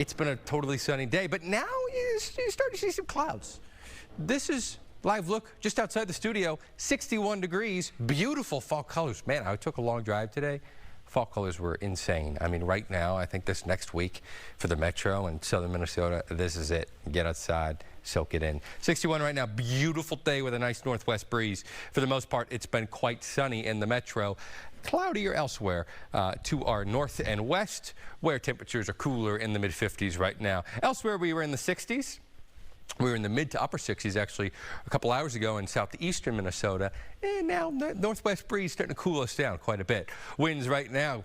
It's been a totally sunny day, but now you start to see some clouds. This is live look just outside the studio, 61 degrees, beautiful fall colors. Man, I took a long drive today. Fall colors were insane. I mean, right now, I think this next week for the metro and southern Minnesota, this is it. Get outside, soak it in. 61 right now, beautiful day with a nice northwest breeze. For the most part, it's been quite sunny in the metro. Cloudier elsewhere to our north and west, where temperatures are cooler in the mid-50s right now. Elsewhere, we were in the 60s. We were in the mid to upper 60s actually a couple hours ago in southeastern Minnesota, and now the northwest breeze starting to cool us down quite a bit. Winds right now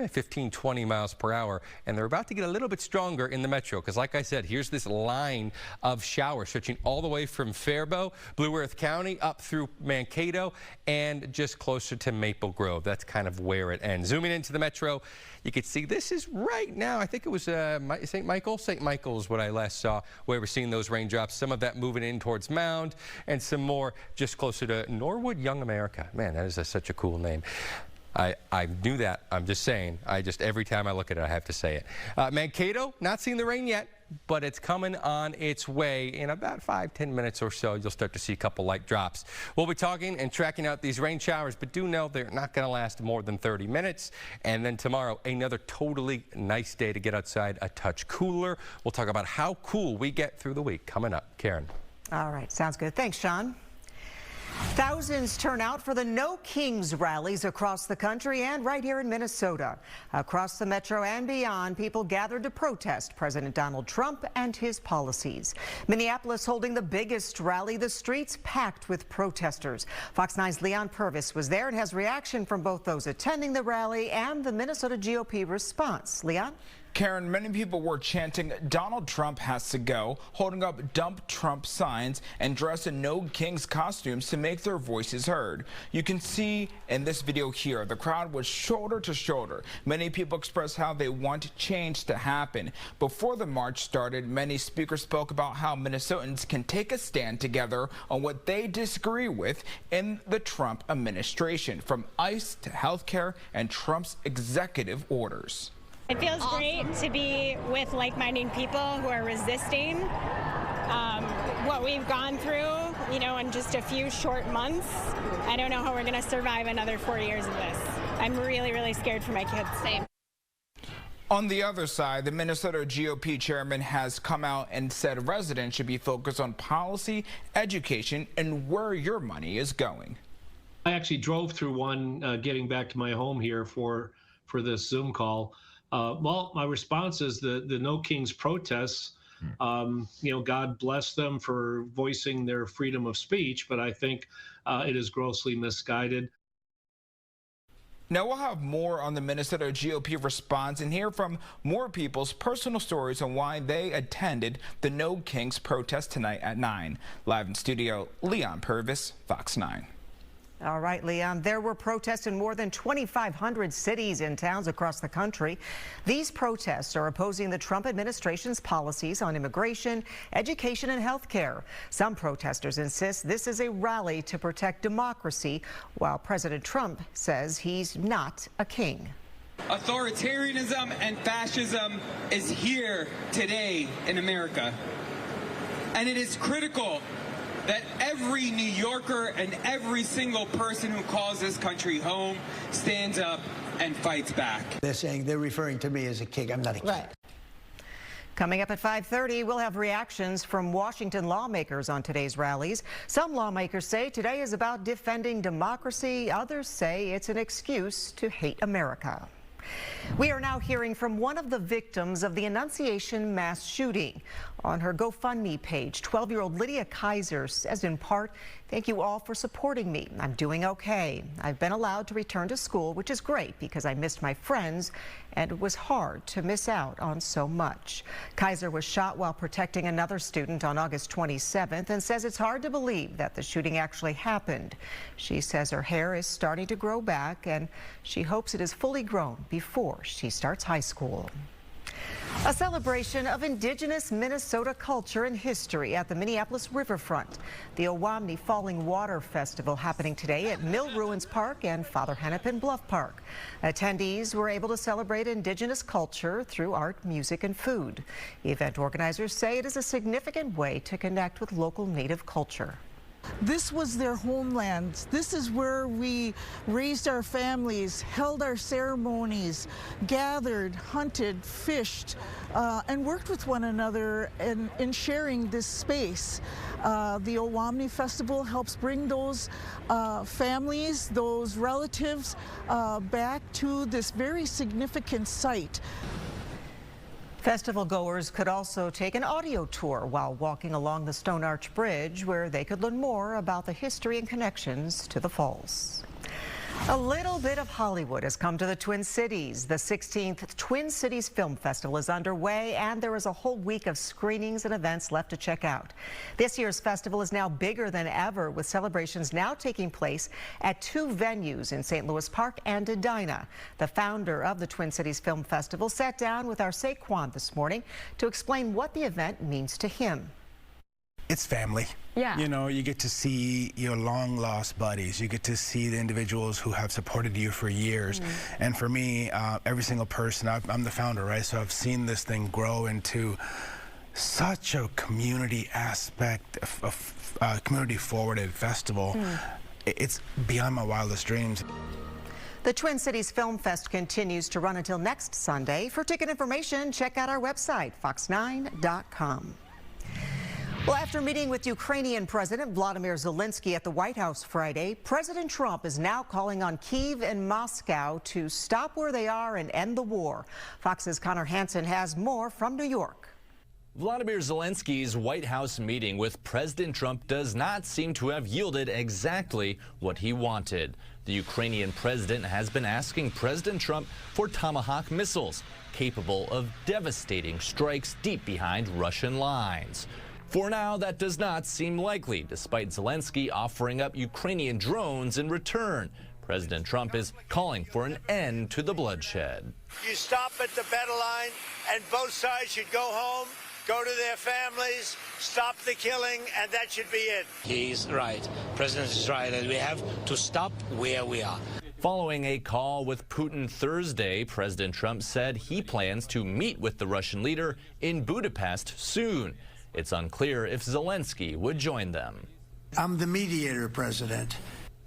15, 20 miles per hour, and they're about to get a little bit stronger in the metro because, like I said, here's this line of showers stretching all the way from Faribault, Blue Earth County, up through Mankato, and just closer to Maple Grove. That's kind of where it ends. Zooming into the metro, you can see this is right now, I think it was St. Michael? St. Michael is what I last saw, where we're seeing those raindrops. Some of that moving in towards Mound, and some more just closer to Norwood, Young America. Man, that is such a cool name. I knew that. I'm just saying. Every time I look at it, I have to say it. Mankato, not seeing the rain yet, but it's coming on its way. In about 5-10 minutes or so, you'll start to see a couple light drops. We'll be talking and tracking out these rain showers, but do know they're not going to last more than 30 minutes. And then tomorrow, another totally nice day to get outside, a touch cooler. We'll talk about how cool we get through the week coming up. Karen. All right. Sounds good. Thanks, Sean. Thousands turn out for the No Kings rallies across the country and right here in Minnesota. Across the metro and beyond, people gathered to protest President Donald Trump and his policies. Minneapolis holding the biggest rally, the streets packed with protesters. Fox 9's Leon Purvis was there and has reaction from both those attending the rally and the Minnesota GOP response. Leon? Karen, many people were chanting Donald Trump has to go, holding up Dump Trump signs and dressed in No Kings costumes to make their voices heard. You can see in this video here, the crowd was shoulder to shoulder. Many people expressed how they want change to happen. Before the march started, many speakers spoke about how Minnesotans can take a stand together on what they disagree with in the Trump administration, from ICE to healthcare and Trump's executive orders. It feels great to be with like-minded people who are resisting what we've gone through, in just a few short months. I don't know how we're going to survive another 4 years of this. I'm really, really scared for my kids. Same. On the other side, the Minnesota GOP chairman has come out and said residents should be focused on policy, education, and where your money is going. I actually drove through one getting back to my home here for this Zoom call. Well, my response is the No Kings protests, God bless them for voicing their freedom of speech, but I think it is grossly misguided. Now we'll have more on the Minnesota GOP response and hear from more people's personal stories on why they attended the No Kings protest tonight at 9. Live in studio, Leon Purvis, Fox 9. All right, Leon. There were protests in more than 2,500 cities and towns across the country. These protests are opposing the Trump administration's policies on immigration, education, and health care. Some protesters insist this is a rally to protect democracy, while President Trump says he's not a king. Authoritarianism and fascism is here today in America. And it is critical that every New Yorker and every single person who calls this country home stands up and fights back. They're referring to me as a king. I'm not a king. Right. Coming up at 5:30, we'll have reactions from Washington lawmakers on today's rallies. Some lawmakers say today is about defending democracy. Others say it's an excuse to hate America. We are now hearing from one of the victims of the Annunciation mass shooting. On her GoFundMe page, 12-year-old Lydia Kaiser says in part, "Thank you all for supporting me. I'm doing okay. I've been allowed to return to school, which is great because I missed my friends, and it was hard to miss out on so much." Kaiser was shot while protecting another student on August 27th and says it's hard to believe that the shooting actually happened. She says her hair is starting to grow back and she hopes it is fully grown before she starts high school. A celebration of indigenous Minnesota culture and history at the Minneapolis riverfront. The Owamni Falling Water Festival happening today at Mill Ruins Park and Father Hennepin Bluff Park. Attendees were able to celebrate indigenous culture through art, music, and food. Event organizers say it is a significant way to connect with local Native culture. This was their homeland. This is where we raised our families, held our ceremonies, gathered, hunted, fished, and worked with one another in sharing this space. The Owamni Festival helps bring those families, those relatives back to this very significant site. Festival goers could also take an audio tour while walking along the Stone Arch Bridge, where they could learn more about the history and connections to the falls. A little bit of Hollywood has come to the Twin Cities. The 16th Twin Cities Film Festival is underway, and there is a whole week of screenings and events left to check out. This year's festival is now bigger than ever, with celebrations now taking place at 2 venues in St. Louis Park and Edina. The founder of the Twin Cities Film Festival sat down with our Saquon this morning to explain what the event means to him. It's family. Yeah. You know, you get to see your long lost buddies. You get to see the individuals who have supported you for years. And for me, every single person, I'm the founder, right? So I've seen this thing grow into such a community aspect, of community forwarded festival. It's beyond my wildest dreams. The Twin Cities Film Fest continues to run until next Sunday. For ticket information, check out our website, fox9.com. Well, after meeting with Ukrainian President Vladimir Zelensky at the White House Friday, President Trump is now calling on Kyiv and Moscow to stop where they are and end the war. Fox's Connor Hansen has more from New York. Vladimir Zelensky's White House meeting with President Trump does not seem to have yielded exactly what he wanted. The Ukrainian president has been asking President Trump for Tomahawk missiles, capable of devastating strikes deep behind Russian lines. For now, that does not seem likely, despite Zelensky offering up Ukrainian drones in return. President Trump is calling for an end to the bloodshed. You stop at the battle line, and both sides should go home, go to their families, stop the killing, and that should be it. He's right. President is right, and we have to stop where we are. Following a call with Putin Thursday, President Trump said he plans to meet with the Russian leader in Budapest soon. It's unclear if Zelensky would join them. I'm the mediator, President.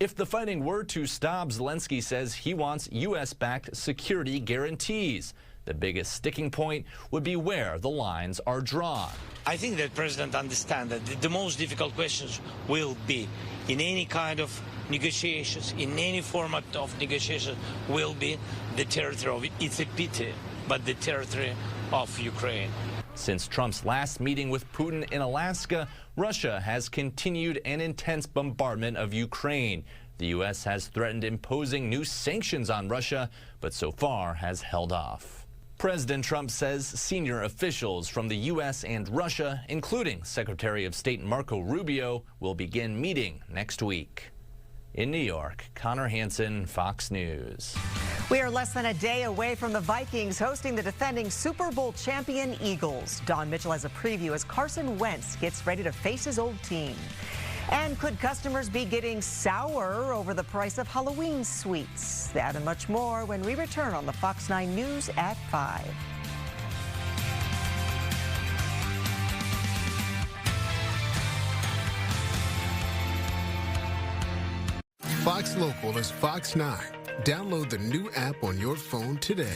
If the fighting were to stop, Zelensky says he wants U.S.-backed security guarantees. The biggest sticking point would be where the lines are drawn. I think that President understands that the most difficult questions will be in any kind of negotiations, in any format of negotiations, will be the territory of, it's a pity, but the territory of Ukraine. Since Trump's last meeting with Putin in Alaska, Russia has continued an intense bombardment of Ukraine. The U.S. has threatened imposing new sanctions on Russia, but so far has held off. President Trump says senior officials from the U.S. and Russia, including Secretary of State Marco Rubio, will begin meeting next week. In New York, Connor Hansen, Fox News. We are less than a day away from the Vikings hosting the defending Super Bowl champion Eagles. Don Mitchell has a preview as Carson Wentz gets ready to face his old team. And could customers be getting sour over the price of Halloween sweets? That and much more when we return on the Fox 9 News at 5. Fox Local is Fox 9. Download the new app on your phone today.